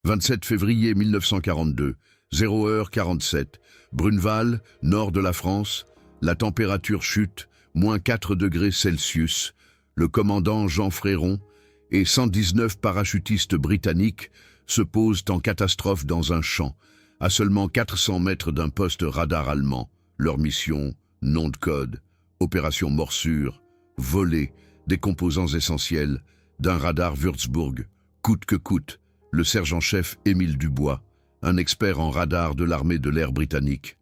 27 février 1942, 0h47, Bruneval, nord de la France, la température chute, -4 degrés Celsius. Le commandant Jean Fréron et 119 parachutistes britanniques se posent en catastrophe dans un champ, à seulement 400 mètres d'un poste radar allemand. Leur mission, nom de code, opération morsure, voler des composants essentiels d'un radar Würzburg, coûte que coûte. Le sergent-chef Émile Dubois, un expert en radar de l'armée de l'air britannique,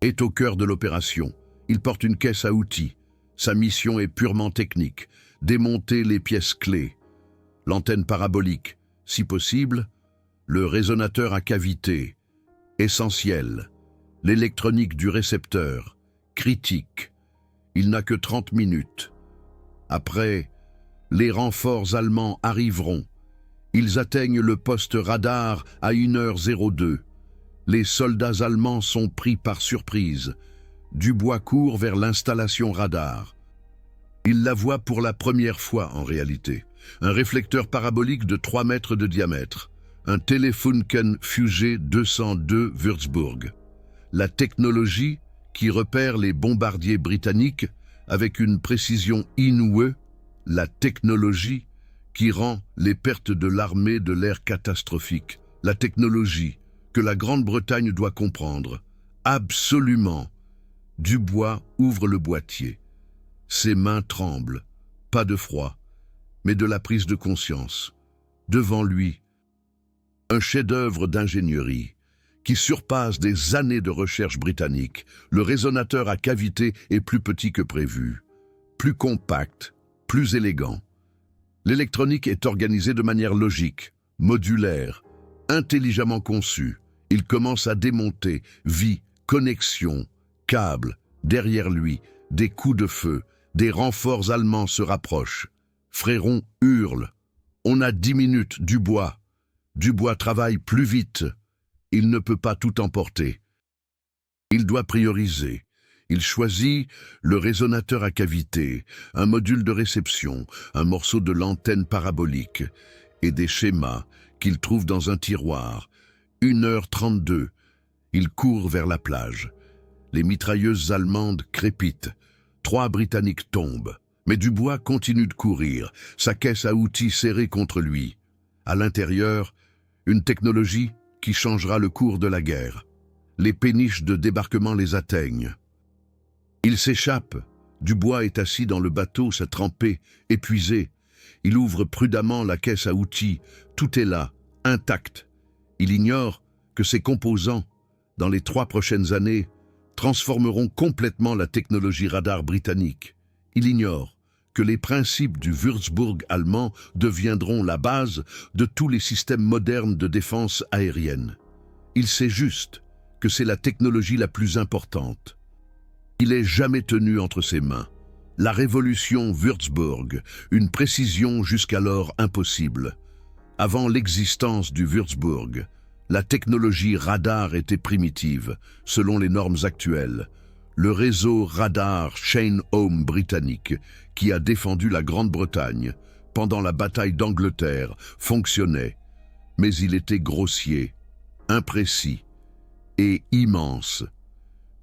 est au cœur de l'opération. Il porte une caisse à outils. Sa mission est purement technique, démonter les pièces clés. L'antenne parabolique, si possible, le résonateur à cavité, essentiel, l'électronique du récepteur, critique. Il n'a que 30 minutes. Après, les renforts allemands arriveront. Ils atteignent le poste radar à 1h02. Les soldats allemands sont pris par surprise. Dubois court vers l'installation radar. Il la voit pour la première fois en réalité. Un réflecteur parabolique de 3 mètres de diamètre. Un Telefunken Fugé 202 Würzburg. La technologie qui repère les bombardiers britanniques avec une précision inouïe. La technologie qui rend les pertes de l'armée de l'air catastrophiques. La technologie que la Grande-Bretagne doit comprendre. Absolument. Dubois ouvre le boîtier. Ses mains tremblent, pas de froid, mais de la prise de conscience. Devant lui, un chef-d'œuvre d'ingénierie qui surpasse des années de recherche britannique. Le résonateur à cavité est plus petit que prévu, plus compact, plus élégant. L'électronique est organisée de manière logique, modulaire, intelligemment conçue. Il commence à démonter, vie, connexion, câbles. Derrière lui, des coups de feu, des renforts allemands se rapprochent. Fréron hurle. On a 10 minutes, Dubois. Dubois travaille plus vite. Il ne peut pas tout emporter. Il doit prioriser. Il choisit le résonateur à cavité, un module de réception, un morceau de l'antenne parabolique et des schémas qu'il trouve dans un tiroir. 1h32. Il court vers la plage. Les mitrailleuses allemandes crépitent. 3 Britanniques tombent. Mais Dubois continue de courir, sa caisse à outils serrée contre lui. À l'intérieur, une technologie qui changera le cours de la guerre. Les péniches de débarquement les atteignent. Il s'échappe. Dubois est assis dans le bateau, sa trempée, épuisé. Il ouvre prudemment la caisse à outils. Tout est là, intact. Il ignore que ses composants, dans les 3 prochaines années, transformeront complètement la technologie radar britannique. Il ignore que les principes du Würzburg allemand deviendront la base de tous les systèmes modernes de défense aérienne. Il sait juste que c'est la technologie la plus importante. Il est jamais tenu entre ses mains. La révolution Würzburg, une précision jusqu'alors impossible. Avant l'existence du Würzburg, la technologie radar était primitive, selon les normes actuelles. Le réseau radar Chain Home britannique, qui a défendu la Grande-Bretagne pendant la bataille d'Angleterre, fonctionnait, mais il était grossier, imprécis et immense.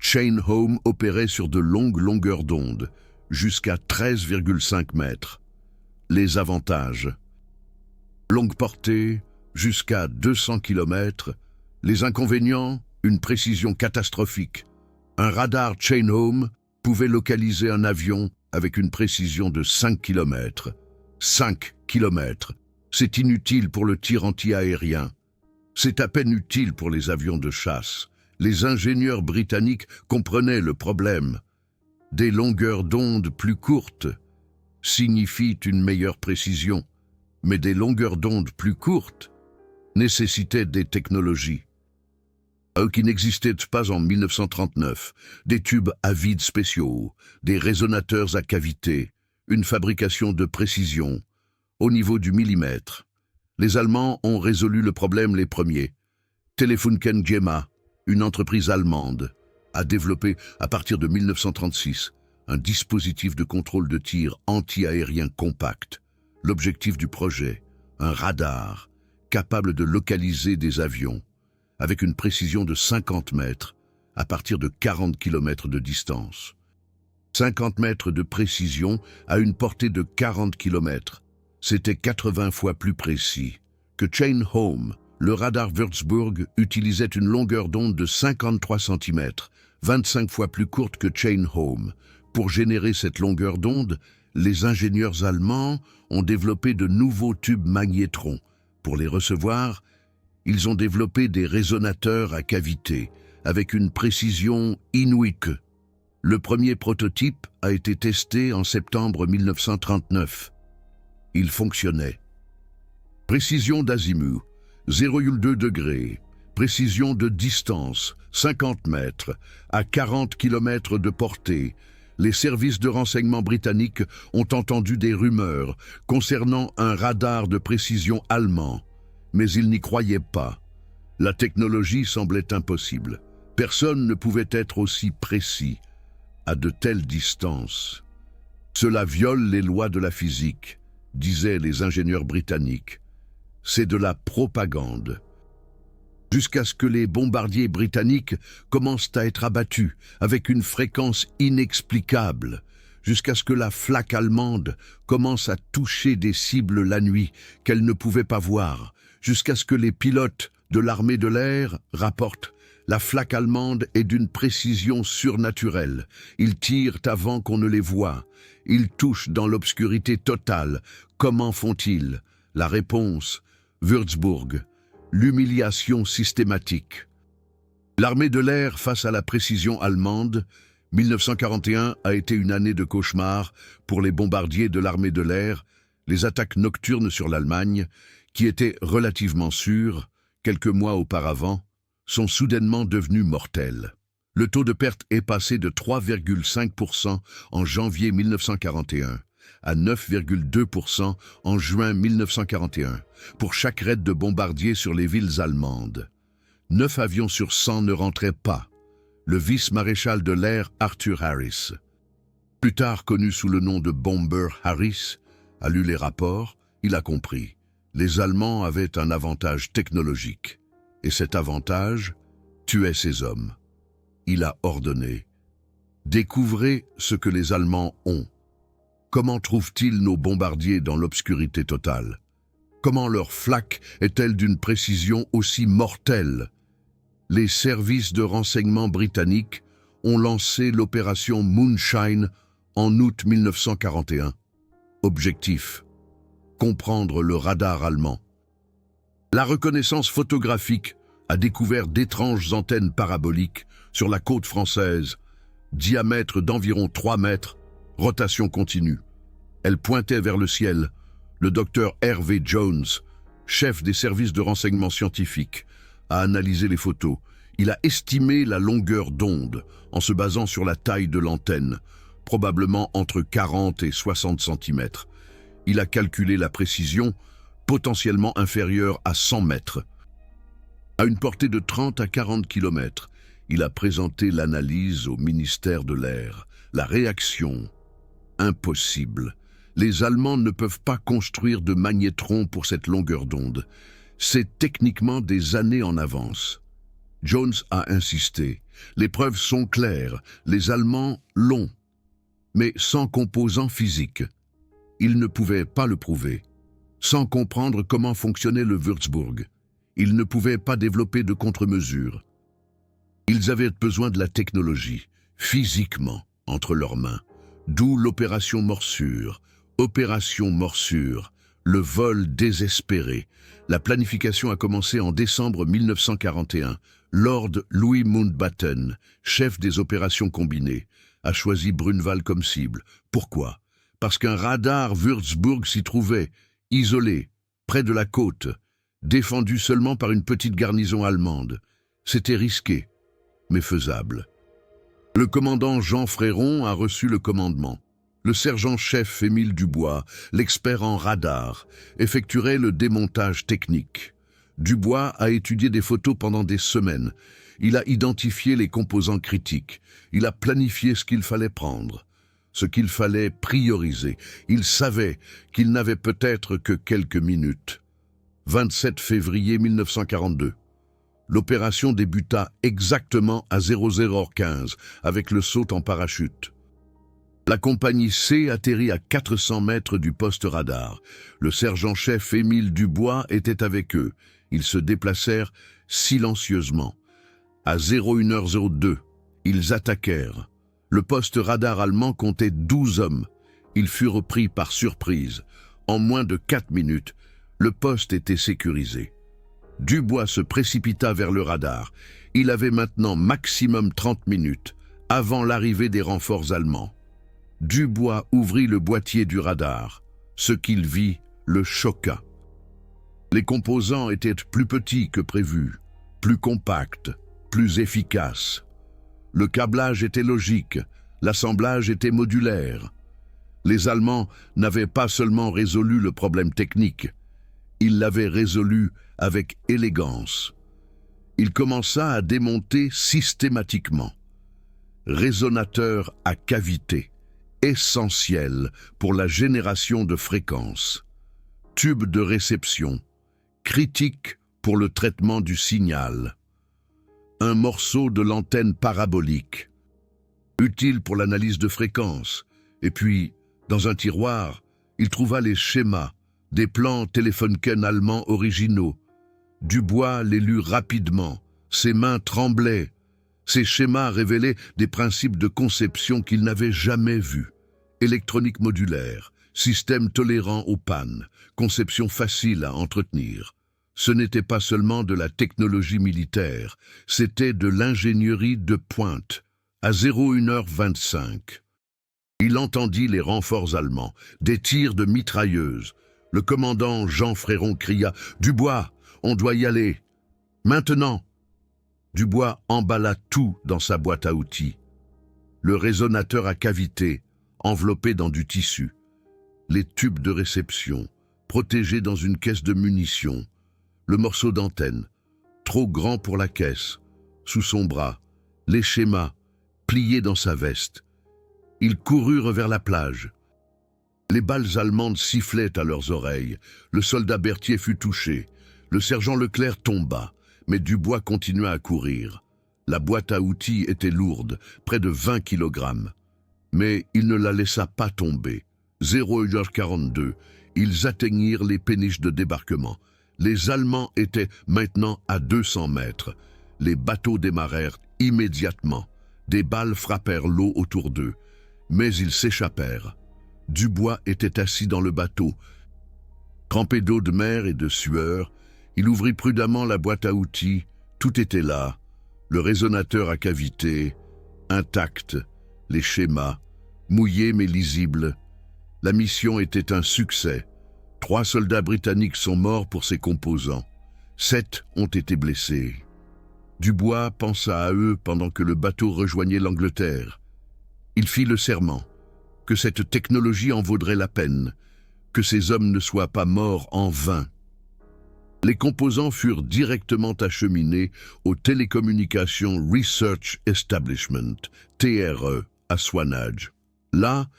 Chain Home opérait sur de longues longueurs d'onde, jusqu'à 13,5 mètres. Les avantages: longue portée, jusqu'à 200 km. Les inconvénients: une précision catastrophique. Un radar Chain Home pouvait localiser un avion avec une précision de 5 km. 5 km, c'est inutile pour le tir anti-aérien. C'est à peine utile pour les avions de chasse. Les ingénieurs britanniques comprenaient le problème. Des longueurs d'onde plus courtes signifient une meilleure précision, mais des longueurs d'onde plus courtes nécessitaient des technologies qui n'existaient pas en 1939, des tubes à vide spéciaux, des résonateurs à cavité, une fabrication de précision, au niveau du millimètre. Les Allemands ont résolu le problème les premiers. Telefunken GEMA, une entreprise allemande, a développé à partir de 1936 un dispositif de contrôle de tir anti-aérien compact. L'objectif du projet, un radar capable de localiser des avions, avec une précision de 50 mètres, à partir de 40 km de distance. 50 mètres de précision à une portée de 40 km, c'était 80 fois plus précis que Chain Home. Le radar Würzburg utilisait une longueur d'onde de 53 cm, 25 fois plus courte que Chain Home. Pour générer cette longueur d'onde, les ingénieurs allemands ont développé de nouveaux tubes magnétrons. Pour les recevoir, ils ont développé des résonateurs à cavité, avec une précision inouïe. Le premier prototype a été testé en septembre 1939. Il fonctionnait. Précision d'azimut, 0,2 degrés. Précision de distance, 50 mètres, à 40 km de portée. Les services de renseignement britanniques ont entendu des rumeurs concernant un radar de précision allemand, mais ils n'y croyaient pas. La technologie semblait impossible. Personne ne pouvait être aussi précis à de telles distances. Cela viole les lois de la physique, disaient les ingénieurs britanniques. C'est de la propagande. Jusqu'à ce que les bombardiers britanniques commencent à être abattus avec une fréquence inexplicable, jusqu'à ce que la flak allemande commence à toucher des cibles la nuit qu'elle ne pouvait pas voir, jusqu'à ce que les pilotes de l'armée de l'air rapportent « La flak allemande est d'une précision surnaturelle. Ils tirent avant qu'on ne les voie. Ils touchent dans l'obscurité totale. Comment font-ils » La réponse, Würzburg. L'humiliation systématique. L'armée de l'air face à la précision allemande, 1941 a été une année de cauchemar pour les bombardiers de l'armée de l'air, les attaques nocturnes sur l'Allemagne, qui étaient relativement sûres, quelques mois auparavant, sont soudainement devenues mortelles. Le taux de perte est passé de 3,5% en janvier 1941 à 9,2% en juin 1941, pour chaque raid de bombardiers sur les villes allemandes. 9 avions sur 100 ne rentraient pas. Le vice-maréchal de l'air Arthur Harris, plus tard connu sous le nom de Bomber Harris, a lu les rapports, il a compris. Les Allemands avaient un avantage technologique, et cet avantage tuait ses hommes. Il a ordonné « Découvrez ce que les Allemands ont. Comment trouvent-ils nos bombardiers dans l'obscurité totale? Comment leur flak est-elle d'une précision aussi mortelle? » Les services de renseignement britanniques ont lancé l'opération Moonshine en août 1941. Objectif: comprendre le radar allemand. La reconnaissance photographique a découvert d'étranges antennes paraboliques sur la côte française, diamètre d'environ 3 mètres, rotation continue. Elles pointaient vers le ciel. Le docteur Hervé Jones, chef des services de renseignement scientifique, a analysé les photos. Il a estimé la longueur d'onde en se basant sur la taille de l'antenne, probablement entre 40 et 60 cm. Il a calculé la précision, potentiellement inférieure à 100 mètres. À une portée de 30 à 40 km, il a présenté l'analyse au ministère de l'Air. La réaction: impossible. Les Allemands ne peuvent pas construire de magnétron pour cette longueur d'onde. C'est techniquement des années en avance. Jones a insisté. Les preuves sont claires. Les Allemands l'ont, mais sans composants physiques. Ils ne pouvaient pas le prouver. Sans comprendre comment fonctionnait le Würzburg, ils ne pouvaient pas développer de contre-mesures. Ils avaient besoin de la technologie, physiquement, entre leurs mains. D'où l'opération Morsure. Opération Morsure, le vol désespéré. La planification a commencé en décembre 1941. Lord Louis Mountbatten, chef des opérations combinées, a choisi Brunval comme cible. Pourquoi? Parce qu'un radar Würzburg s'y trouvait, isolé, près de la côte, défendu seulement par une petite garnison allemande. C'était risqué, mais faisable. Le commandant Jean Fréron a reçu le commandement. Le sergent-chef Émile Dubois, l'expert en radar, effectuerait le démontage technique. Dubois a étudié des photos pendant des semaines. Il a identifié les composants critiques. Il a planifié ce qu'il fallait prendre, ce qu'il fallait prioriser. Il savait qu'il n'avait peut-être que quelques minutes. 27 février 1942. L'opération débuta exactement à 00h15 avec le saut en parachute. La compagnie C atterrit à 400 mètres du poste radar. Le sergent-chef Émile Dubois était avec eux. Ils se déplacèrent silencieusement. À 01h02, ils attaquèrent. Le poste radar allemand comptait 12 hommes. Ils furent pris par surprise. En moins de 4 minutes, le poste était sécurisé. Dubois se précipita vers le radar. Il avait maintenant maximum 30 minutes, avant l'arrivée des renforts allemands. Dubois ouvrit le boîtier du radar. Ce qu'il vit le choqua. Les composants étaient plus petits que prévu, plus compacts, plus efficaces. Le câblage était logique, l'assemblage était modulaire. Les Allemands n'avaient pas seulement résolu le problème technique, ils l'avaient résolu avec élégance. Il commença à démonter systématiquement. Résonateur à cavité, essentiel pour la génération de fréquences. Tube de réception, critique pour le traitement du signal. Un morceau de l'antenne parabolique, utile pour l'analyse de fréquences. Et puis, dans un tiroir, il trouva les schémas des plans Telefunken allemands originaux. Dubois les lut rapidement, ses mains tremblaient. Ces schémas révélaient des principes de conception qu'il n'avait jamais vus. Électronique modulaire, système tolérant aux pannes, conception facile à entretenir. Ce n'était pas seulement de la technologie militaire, c'était de l'ingénierie de pointe. À 01h25, il entendit les renforts allemands, des tirs de mitrailleuses. Le commandant Jean Fréron cria « Dubois, on doit y aller. Maintenant !» Dubois emballa tout dans sa boîte à outils. Le résonateur à cavité, enveloppé dans du tissu. Les tubes de réception, protégés dans une caisse de munitions. Le morceau d'antenne, trop grand pour la caisse, sous son bras. Les schémas, pliés dans sa veste. Ils coururent vers la plage. Les balles allemandes sifflaient à leurs oreilles. Le soldat Berthier fut touché. Le sergent Leclerc tomba, mais Dubois continua à courir. La boîte à outils était lourde, près de 20 kg. Mais il ne la laissa pas tomber. 0h42, ils atteignirent les péniches de débarquement. Les Allemands étaient maintenant à 200 mètres. Les bateaux démarrèrent immédiatement. Des balles frappèrent l'eau autour d'eux, mais ils s'échappèrent. Dubois était assis dans le bateau. Trempé d'eau de mer et de sueur, il ouvrit prudemment la boîte à outils. Tout était là. Le résonateur à cavité, intact, les schémas, mouillés mais lisibles. La mission était un succès. 3 soldats britanniques sont morts pour ces composants. 7 ont été blessés. Dubois pensa à eux pendant que le bateau rejoignait l'Angleterre. Il fit le serment que cette technologie en vaudrait la peine, que ces hommes ne soient pas morts en vain. Les composants furent directement acheminés au Telecommunication Research Establishment, TRE, à Swanage. Là,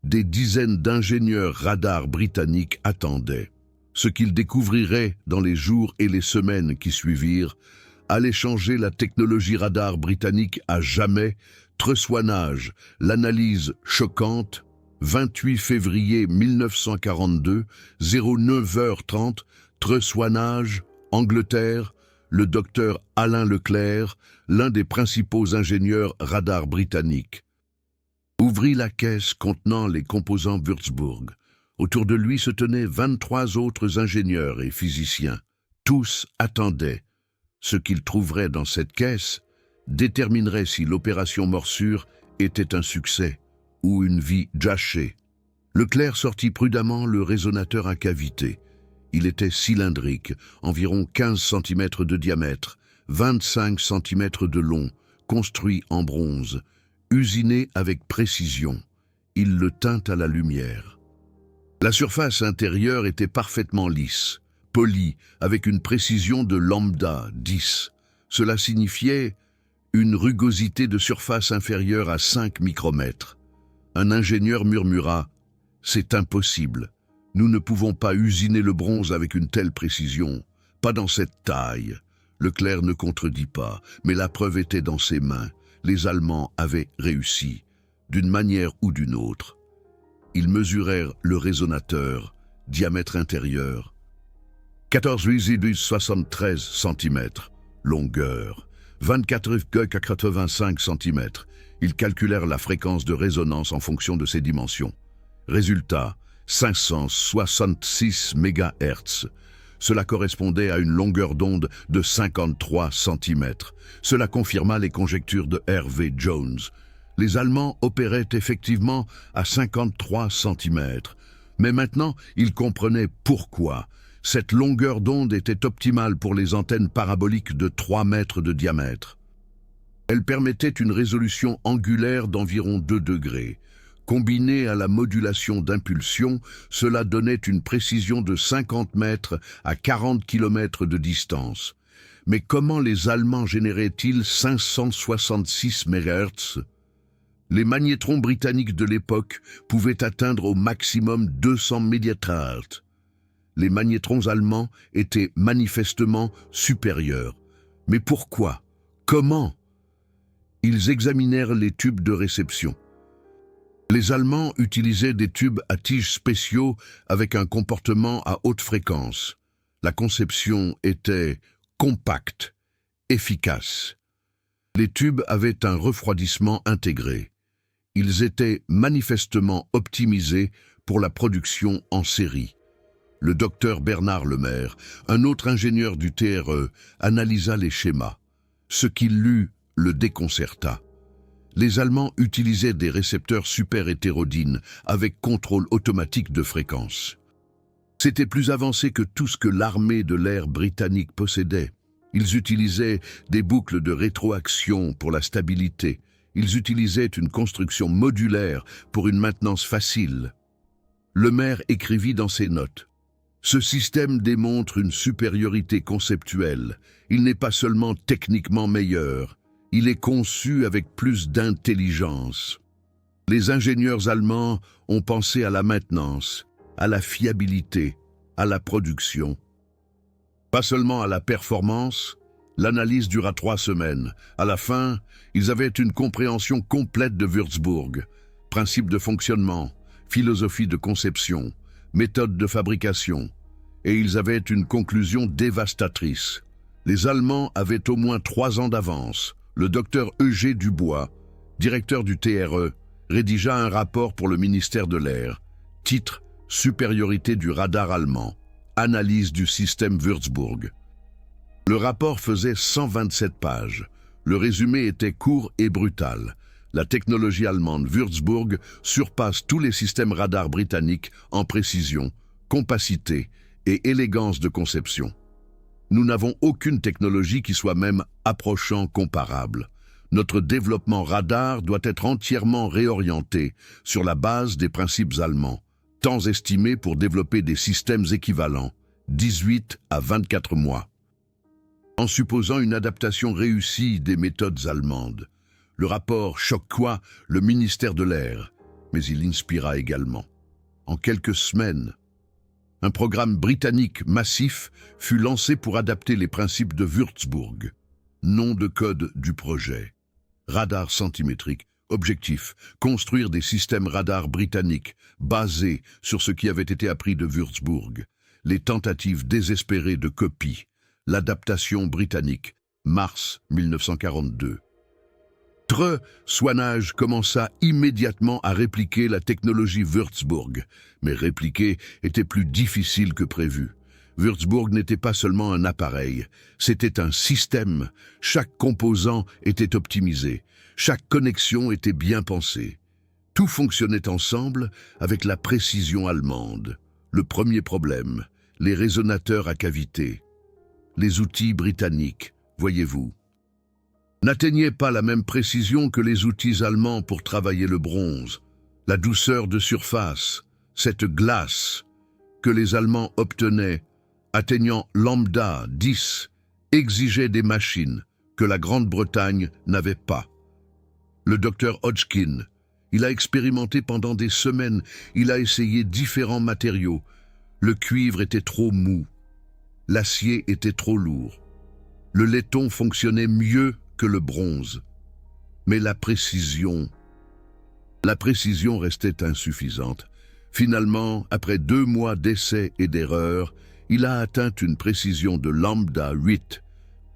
des dizaines d'ingénieurs radars britanniques attendaient. Ce qu'ils découvriraient dans les jours et les semaines qui suivirent allait changer la technologie radar britannique à jamais. Tressoinage, l'analyse choquante, 28 février 1942, 09h30, Tressoinage, Angleterre, le docteur Alain Leclerc, l'un des principaux ingénieurs radars britanniques. Ouvrit la caisse contenant les composants Würzburg. Autour de lui se tenaient 23 autres ingénieurs et physiciens. Tous attendaient. Ce qu'ils trouveraient dans cette caisse déterminerait si l'opération Morsure était un succès ou une vie gâchée. Leclerc sortit prudemment le résonateur à cavité. Il était cylindrique, environ 15 cm de diamètre, 25 cm de long, construit en bronze, usiné avec précision. Il le tint à la lumière. La surface intérieure était parfaitement lisse, polie, avec une précision de lambda 10. Cela signifiait une rugosité de surface inférieure à 5 micromètres. Un ingénieur murmura « C'est impossible. Nous ne pouvons pas usiner le bronze avec une telle précision, pas dans cette taille. Leclerc ne contredit pas, mais la preuve était dans ses mains. Les Allemands avaient réussi, d'une manière ou d'une autre. Ils mesurèrent le résonateur, diamètre intérieur, 14,73 cm, longueur, 24,85 cm. Ils calculèrent la fréquence de résonance en fonction de ces dimensions. Résultat, 566 MHz. Cela correspondait à une longueur d'onde de 53 cm. Cela confirma les conjectures de Hervé Jones. Les Allemands opéraient effectivement à 53 cm. Mais maintenant, ils comprenaient pourquoi. Cette longueur d'onde était optimale pour les antennes paraboliques de 3 mètres de diamètre. Elle permettait une résolution angulaire d'environ 2 degrés. Combinée à la modulation d'impulsion, cela donnait une précision de 50 mètres à 40 km de distance. Mais comment les Allemands généraient-ils 566 MHz? Les magnétrons britanniques de l'époque pouvaient atteindre au maximum 200 MHz. Les magnétrons allemands étaient manifestement supérieurs. Mais pourquoi? Comment? Ils examinèrent les tubes de réception. Les Allemands utilisaient des tubes à tiges spéciaux avec un comportement à haute fréquence. La conception était compacte, efficace. Les tubes avaient un refroidissement intégré. Ils étaient manifestement optimisés pour la production en série. Le docteur Bernard Lemaire, un autre ingénieur du TRE, analysa les schémas. Ce qu'il lut le déconcerta. Les Allemands utilisaient des récepteurs super-hétérodynes avec contrôle automatique de fréquence. C'était plus avancé que tout ce que l'armée de l'air britannique possédait. Ils utilisaient des boucles de rétroaction pour la stabilité. Ils utilisaient une construction modulaire pour une maintenance facile. Lemaire écrivit dans ses notes: ce système démontre une supériorité conceptuelle. Il n'est pas seulement techniquement meilleur, il est conçu avec plus d'intelligence. Les ingénieurs allemands ont pensé à la maintenance, à la fiabilité, à la production. Pas seulement à la performance, l'analyse dura 3 semaines. À la fin, ils avaient une compréhension complète de Würzburg, principe de fonctionnement, philosophie de conception, méthode de fabrication, et ils avaient une conclusion dévastatrice. Les Allemands avaient au moins 3 ans d'avance. Le docteur Eugé Dubois, directeur du TRE, rédigea un rapport pour le ministère de l'Air. Titre: Supériorité du radar allemand. Analyse du système Würzburg. Le rapport faisait 127 pages. Le résumé était court et brutal. La technologie allemande Würzburg surpasse tous les systèmes radars britanniques en précision, compacité et élégance de conception. Nous n'avons aucune technologie qui soit même approchant comparable. Notre développement radar doit être entièrement réorienté sur la base des principes allemands, temps estimé pour développer des systèmes équivalents, 18 à 24 mois. En supposant une adaptation réussie des méthodes allemandes, le rapport choqua le ministère de l'Air, mais il inspira également. En quelques semaines, un programme britannique massif fut lancé pour adapter les principes de Würzburg. Nom de code du projet. Radar centimétrique. Objectif: construire des systèmes radars britanniques basés sur ce qui avait été appris de Würzburg. Les tentatives désespérées de copie. L'adaptation britannique. Mars 1942. Swanage commença immédiatement à répliquer la technologie Würzburg, mais répliquer était plus difficile que prévu. Würzburg n'était pas seulement un appareil, c'était un système. Chaque composant était optimisé, chaque connexion était bien pensée. Tout fonctionnait ensemble avec la précision allemande. Le premier problème, les résonateurs à cavité. Les outils britanniques, voyez-vous, n'atteignaient pas la même précision que les outils allemands pour travailler le bronze. La douceur de surface, cette glace que les Allemands obtenaient, atteignant lambda 10, exigeait des machines que la Grande-Bretagne n'avait pas. Le docteur Hodgkin, il a expérimenté pendant des semaines, il a essayé différents matériaux, Le cuivre était trop mou. L'acier était trop lourd. Le laiton fonctionnait mieux que le bronze. Mais la précision restait insuffisante. Finalement, après 2 mois d'essais et d'erreurs, il a atteint une précision de lambda 8,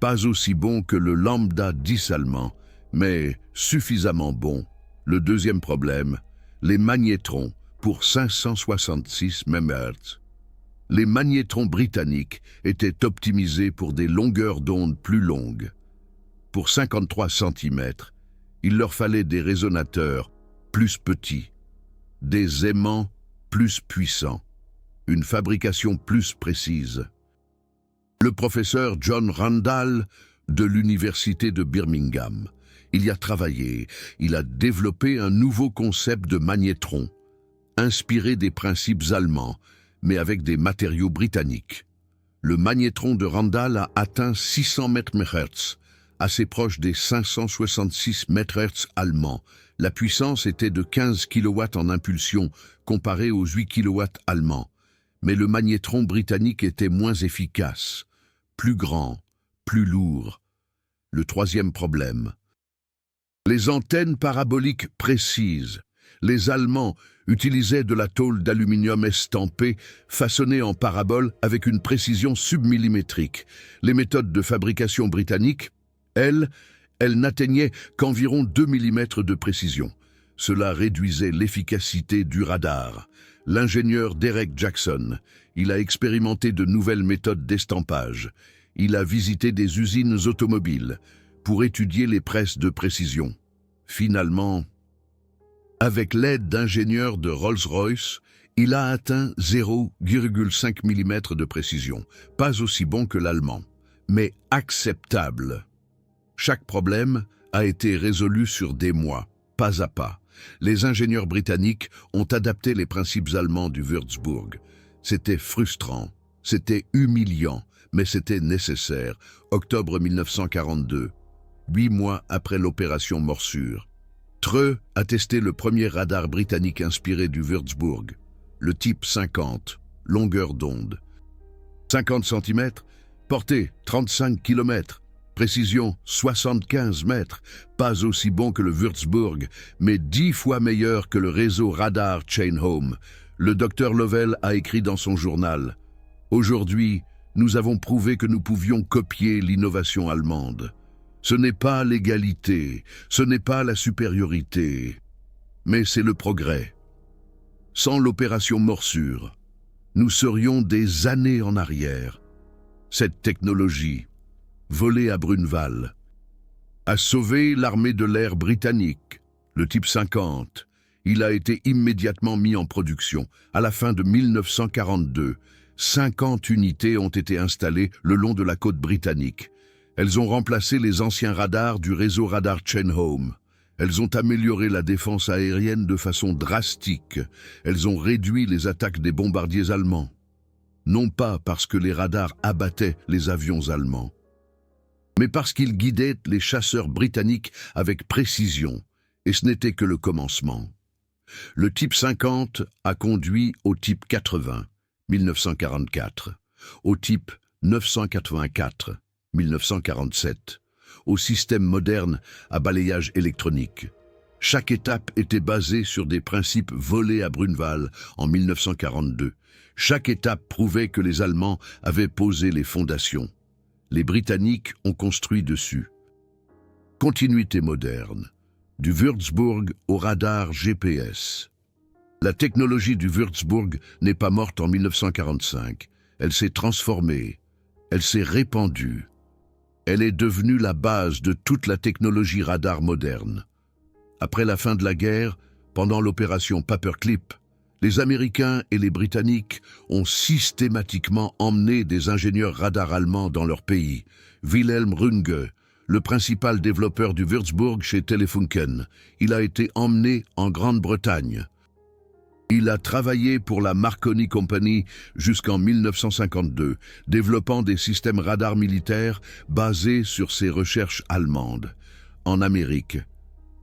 pas aussi bon que le lambda 10 allemand, mais suffisamment bon. Le deuxième problème, les magnétrons pour 566 MHz. Les magnétrons britanniques étaient optimisés pour des longueurs d'onde plus longues. Pour 53 cm, il leur fallait des résonateurs plus petits, des aimants plus puissants, une fabrication plus précise. Le professeur John Randall de l'Université de Birmingham, il y a travaillé, il a développé un nouveau concept de magnétron, inspiré des principes allemands, mais avec des matériaux britanniques. Le magnétron de Randall a atteint 600 MHz, assez proche des 566 MHz allemands. La puissance était de 15 kW en impulsion, comparée aux 8 kW allemands. Mais le magnétron britannique était moins efficace, plus grand, plus lourd. Le troisième problème. Les antennes paraboliques précises. Les Allemands utilisaient de la tôle d'aluminium estampée, façonnée en parabole avec une précision submillimétrique. Les méthodes de fabrication britanniques, elles n'atteignaient qu'environ 2 mm de précision. Cela réduisait l'efficacité du radar. L'ingénieur Derek Jackson, il a expérimenté de nouvelles méthodes d'estampage. Il a visité des usines automobiles pour étudier les presses de précision. Finalement, avec l'aide d'ingénieurs de Rolls-Royce, il a atteint 0,5 mm de précision, pas aussi bon que l'allemand, mais acceptable. Chaque problème a été résolu sur des mois, pas à pas. Les ingénieurs britanniques ont adapté les principes allemands du Würzburg. C'était frustrant, c'était humiliant, mais c'était nécessaire. Octobre 1942, 8 mois après l'opération Morsure. Treux a testé le premier radar britannique inspiré du Würzburg, le type 50, longueur d'onde. 50 cm, portée 35 km, précision 75 mètres, pas aussi bon que le Würzburg, mais 10 fois meilleur que le réseau radar Chain Home. Le docteur Lovell a écrit dans son journal « Aujourd'hui, nous avons prouvé que nous pouvions copier l'innovation allemande. Ce n'est pas l'égalité, ce n'est pas la supériorité, mais c'est le progrès. Sans l'opération Morsure, nous serions des années en arrière. Cette technologie, volée à Bruneval, a sauvé l'armée de l'air britannique, le type 50. Il a été immédiatement mis en production. À la fin de 1942, 50 unités ont été installées le long de la côte britannique. Elles ont remplacé les anciens radars du réseau radar Chain Home. Elles ont amélioré la défense aérienne de façon drastique. Elles ont réduit les attaques des bombardiers allemands. Non pas parce que les radars abattaient les avions allemands, mais parce qu'ils guidaient les chasseurs britanniques avec précision, et ce n'était que le commencement. Le type 50 a conduit au type 80, 1944, au type 984, 1947, au système moderne à balayage électronique. Chaque étape était basée sur des principes volés à Bruneval en 1942. Chaque étape prouvait que les Allemands avaient posé les fondations. Les Britanniques ont construit dessus. Continuité moderne, du Würzburg au radar GPS. La technologie du Würzburg n'est pas morte en 1945. Elle s'est transformée, elle s'est répandue. Elle est devenue la base de toute la technologie radar moderne. Après la fin de la guerre, pendant l'opération Paperclip, les Américains et les Britanniques ont systématiquement emmené des ingénieurs radars allemands dans leur pays. Wilhelm Runge, le principal développeur du Würzburg chez Telefunken, il a été emmené en Grande-Bretagne. Il a travaillé pour la Marconi Company jusqu'en 1952, développant des systèmes radars militaires basés sur ses recherches allemandes. En Amérique,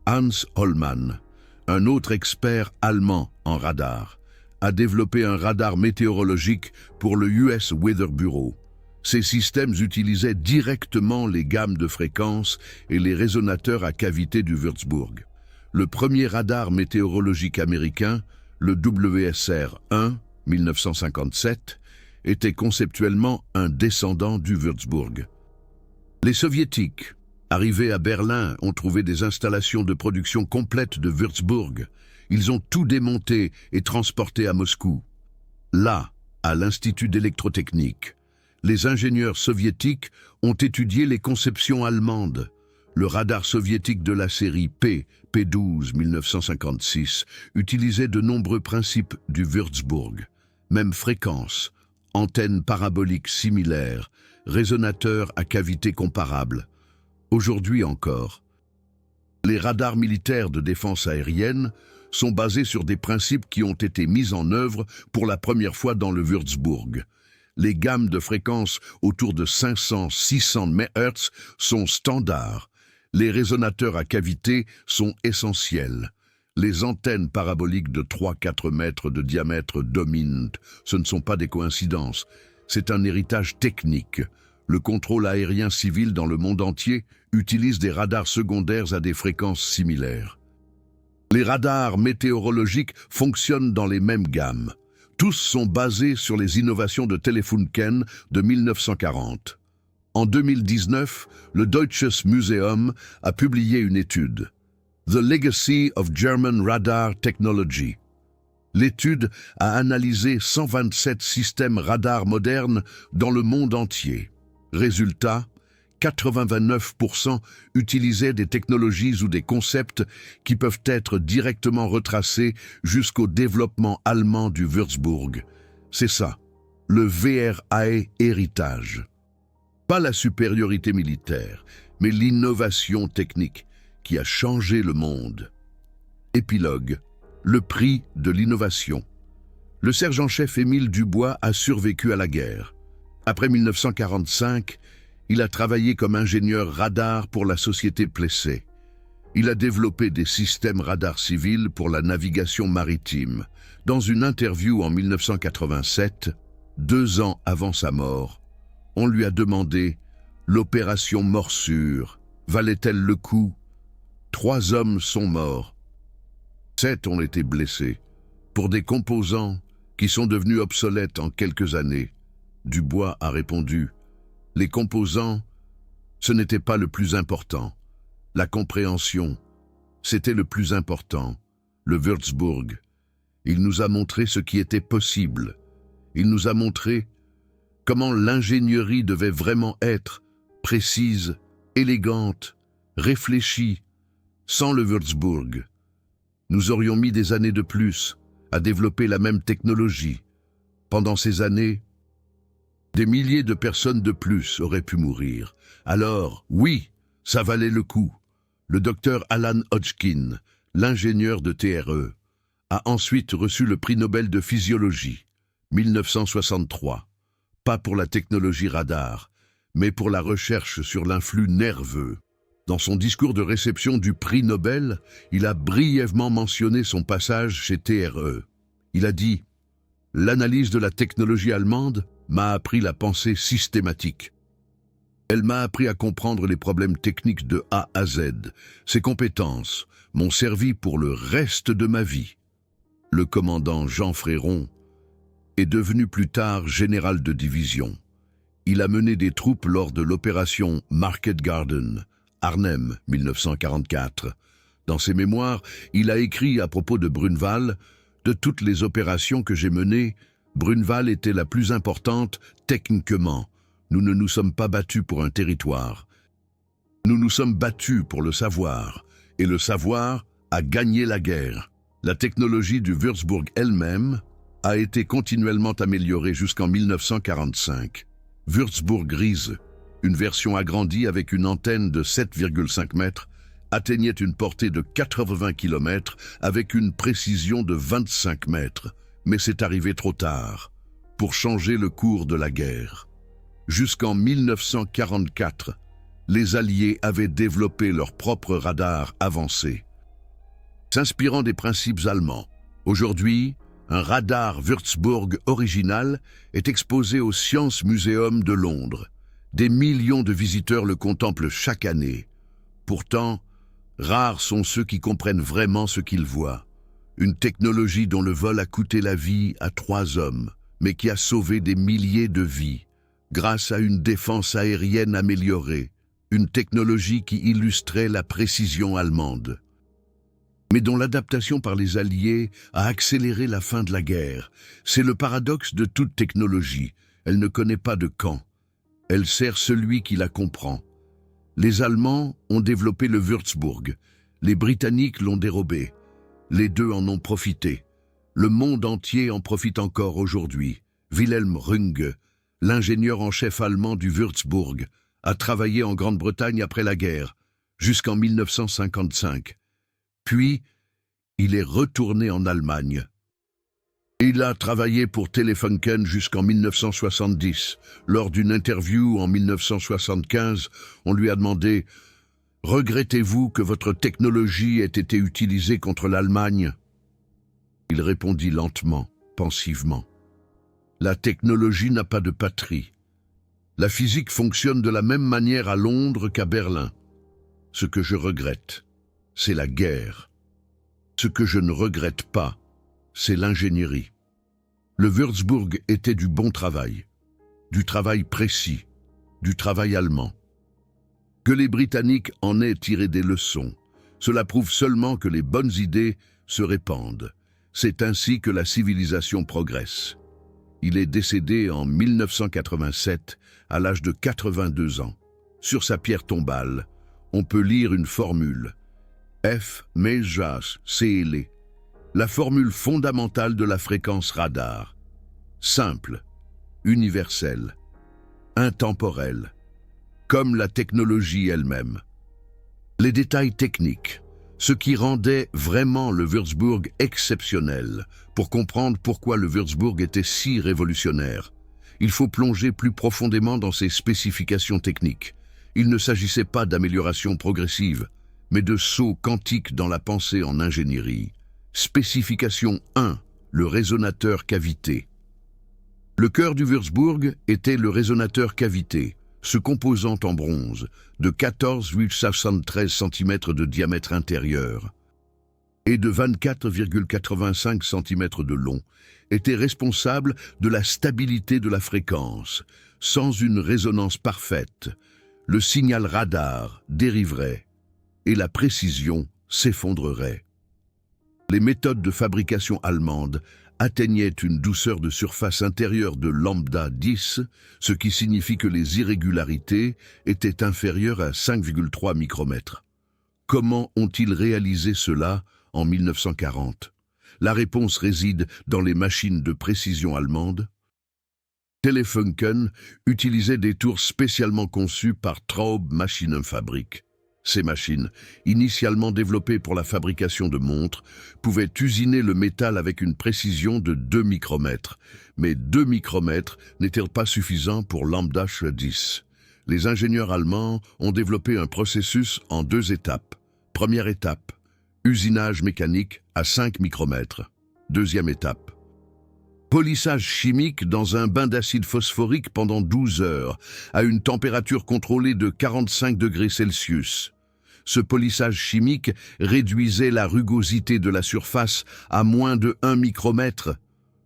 Hans Hollmann, un autre expert allemand en radar, a développé un radar météorologique pour le US Weather Bureau. Ces systèmes utilisaient directement les gammes de fréquences et les résonateurs à cavité du Würzburg. Le premier radar météorologique américain, le WSR-1, 1957, était conceptuellement un descendant du Würzburg. Les Soviétiques, arrivés à Berlin, ont trouvé des installations de production complètes de Würzburg. Ils ont tout démonté et transporté à Moscou. Là, à l'Institut d'électrotechnique, les ingénieurs soviétiques ont étudié les conceptions allemandes. Le radar soviétique de la série P12 1956 utilisait de nombreux principes du Würzburg. Même fréquence, antennes paraboliques similaires, résonateurs à cavité comparable. Aujourd'hui encore, les radars militaires de défense aérienne sont basés sur des principes qui ont été mis en œuvre pour la première fois dans le Würzburg. Les gammes de fréquences autour de 500-600 MHz sont standards. Les résonateurs à cavité sont essentiels. Les antennes paraboliques de 3-4 mètres de diamètre dominent. Ce ne sont pas des coïncidences. C'est un héritage technique. Le contrôle aérien civil dans le monde entier utilise des radars secondaires à des fréquences similaires. Les radars météorologiques fonctionnent dans les mêmes gammes. Tous sont basés sur les innovations de Telefunken de 1940. En 2019, le Deutsches Museum a publié une étude, The Legacy of German Radar Technology. L'étude a analysé 127 systèmes radars modernes dans le monde entier. Résultat, 89% utilisaient des technologies ou des concepts qui peuvent être directement retracés jusqu'au développement allemand du Würzburg. C'est ça, le VRAE héritage. Pas la supériorité militaire, mais l'innovation technique qui a changé le monde. Épilogue, le prix de l'innovation. Le sergent-chef Émile Dubois a survécu à la guerre. Après 1945, il a travaillé comme ingénieur radar pour la société Plessey. Il a développé des systèmes radars civils pour la navigation maritime. Dans une interview en 1987, 2 ans avant sa mort, on lui a demandé « L'opération Morsure, valait-elle le coup ?» 3 hommes sont morts. 7 ont été blessés, pour des composants qui sont devenus obsolètes en quelques années. Dubois a répondu « Les composants, ce n'était pas le plus important. La compréhension, c'était le plus important. Le Würzburg, il nous a montré ce qui était possible. Il nous a montré comment l'ingénierie devait vraiment être précise, élégante, réfléchie. Sans le Würzburg, nous aurions mis des années de plus à développer la même technologie. Pendant ces années, des milliers de personnes de plus auraient pu mourir. Alors, oui, ça valait le coup. Le docteur Alan Hodgkin, l'ingénieur de TRE, a ensuite reçu le prix Nobel de physiologie, 1963. Pas pour la technologie radar, mais pour la recherche sur l'influx nerveux. Dans son discours de réception du prix Nobel, il a brièvement mentionné son passage chez TRE. Il a dit « L'analyse de la technologie allemande m'a appris la pensée systématique. Elle m'a appris à comprendre les problèmes techniques de A à Z. Ces compétences m'ont servi pour le reste de ma vie. » Le commandant Jean Fréron est devenu plus tard général de division. Il a mené des troupes lors de l'opération Market Garden, Arnhem, 1944. Dans ses mémoires, il a écrit à propos de Brunval « De toutes les opérations que j'ai menées, Brunval était la plus importante techniquement. Nous ne nous sommes pas battus pour un territoire. Nous nous sommes battus pour le savoir, et le savoir a gagné la guerre. La technologie du Würzburg elle-même a été continuellement améliorée jusqu'en 1945. Würzburg Grise, une version agrandie avec une antenne de 7,5 mètres, atteignait une portée de 80 km avec une précision de 25 mètres. Mais c'est arrivé trop tard pour changer le cours de la guerre. Jusqu'en 1944, les Alliés avaient développé leur propre radar avancé. S'inspirant des principes allemands, aujourd'hui, Un radar Würzburg original est exposé au Science Museum de Londres. Des millions de visiteurs le contemplent chaque année. Pourtant, rares sont ceux qui comprennent vraiment ce qu'ils voient. Une technologie dont le vol a coûté la vie à 3 hommes, mais qui a sauvé des milliers de vies, grâce à une défense aérienne améliorée, une technologie qui illustrait la précision allemande, mais dont l'adaptation par les Alliés a accéléré la fin de la guerre. C'est le paradoxe de toute technologie. Elle ne connaît pas de camp. Elle sert celui qui la comprend. Les Allemands ont développé le Würzburg. Les Britanniques l'ont dérobé. Les deux en ont profité. Le monde entier en profite encore aujourd'hui. Wilhelm Runge, l'ingénieur en chef allemand du Würzburg, a travaillé en Grande-Bretagne après la guerre, jusqu'en 1955. Puis, il est retourné en Allemagne. Il a travaillé pour Telefunken jusqu'en 1970. Lors d'une interview en 1975, on lui a demandé « Regrettez-vous que votre technologie ait été utilisée contre l'Allemagne ?» Il répondit lentement, pensivement. « La technologie n'a pas de patrie. La physique fonctionne de la même manière à Londres qu'à Berlin. Ce que je regrette, c'est la guerre. Ce que je ne regrette pas, c'est l'ingénierie. Le Würzburg était du bon travail, du travail précis, du travail allemand. Que les Britanniques en aient tiré des leçons, cela prouve seulement que les bonnes idées se répandent. C'est ainsi que la civilisation progresse. Il est décédé en 1987, à l'âge de 82 ans. Sur sa pierre tombale, on peut lire une formule. F Mejas CL, la formule fondamentale de la fréquence radar. Simple, universelle, intemporelle, comme la technologie elle-même. Les détails techniques, ce qui rendait vraiment le Würzburg exceptionnel. Pour comprendre pourquoi le Würzburg était si révolutionnaire, il faut plonger plus profondément dans ses spécifications techniques. Il ne s'agissait pas d'amélioration progressive, mais de saut quantique dans la pensée en ingénierie. Spécification 1, le résonateur cavité. Le cœur du Würzburg était le résonateur cavité, ce composant en bronze, de 14,73 cm de diamètre intérieur et de 24,85 cm de long, était responsable de la stabilité de la fréquence. Sans une résonance parfaite, le signal radar dériverait et la précision s'effondrerait. Les méthodes de fabrication allemandes atteignaient une douceur de surface intérieure de lambda 10, ce qui signifie que les irrégularités étaient inférieures à 5,3 micromètres. Comment ont-ils réalisé cela en 1940? La réponse réside dans les machines de précision allemandes. Telefunken utilisait des tours spécialement conçues par Traub Maschinenfabrik. Ces machines, initialement développées pour la fabrication de montres, pouvaient usiner le métal avec une précision de 2 micromètres. Mais 2 micromètres n'étaient pas suffisants pour lambda 10. Les ingénieurs allemands ont développé un processus en 2 étapes. Première étape, usinage mécanique à 5 micromètres. Deuxième étape, polissage chimique dans un bain d'acide phosphorique pendant 12 heures, à une température contrôlée de 45 degrés Celsius. Ce polissage chimique réduisait la rugosité de la surface à moins de 1 micromètre.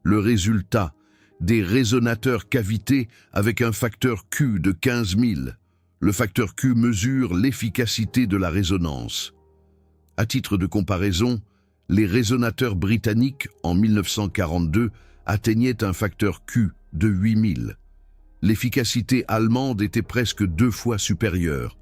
Le résultat, des résonateurs cavités avec un facteur Q de 15 000. Le facteur Q mesure l'efficacité de la résonance. À titre de comparaison, les résonateurs britanniques, en 1942, atteignaient un facteur Q de 8000. L'efficacité allemande était presque 2 fois supérieure.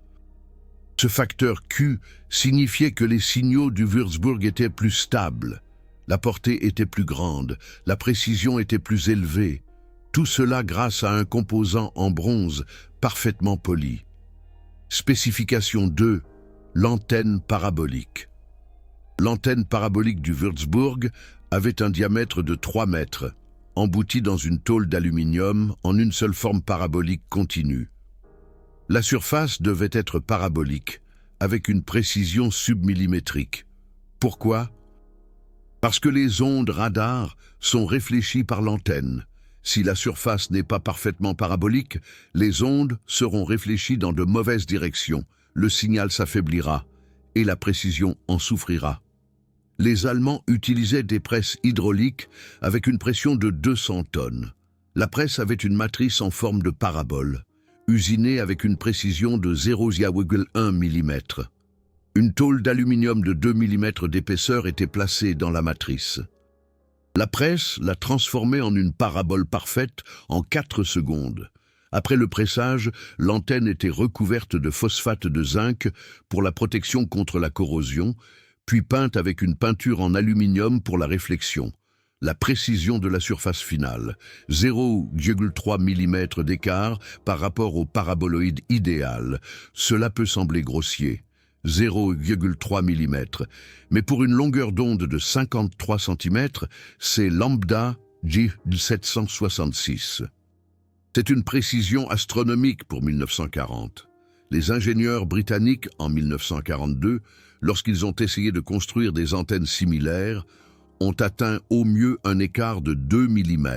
Ce facteur Q signifiait que les signaux du Würzburg étaient plus stables, la portée était plus grande, la précision était plus élevée. Tout cela grâce à un composant en bronze parfaitement poli. Spécification 2, l'antenne parabolique. L'antenne parabolique du Würzburg avait un diamètre de 3 mètres, embouti dans une tôle d'aluminium en une seule forme parabolique continue. La surface devait être parabolique, avec une précision submillimétrique. Pourquoi? Parce que les ondes radar sont réfléchies par l'antenne. Si la surface n'est pas parfaitement parabolique, les ondes seront réfléchies dans de mauvaises directions, le signal s'affaiblira et la précision en souffrira. Les Allemands utilisaient des presses hydrauliques avec une pression de 200 tonnes. La presse avait une matrice en forme de parabole, usinée avec une précision de 0,1 mm. Une tôle d'aluminium de 2 mm d'épaisseur était placée dans la matrice. La presse la transformait en une parabole parfaite en 4 secondes. Après le pressage, l'antenne était recouverte de phosphate de zinc pour la protection contre la corrosion, puis peinte avec une peinture en aluminium pour la réflexion. La précision de la surface finale, 0,3 mm d'écart par rapport au paraboloïde idéal. Cela peut sembler grossier, 0,3 mm, mais pour une longueur d'onde de 53 cm, c'est lambda G766. C'est une précision astronomique pour 1940. Les ingénieurs britanniques, en 1942, lorsqu'ils ont essayé de construire des antennes similaires, ont atteint au mieux un écart de 2 mm.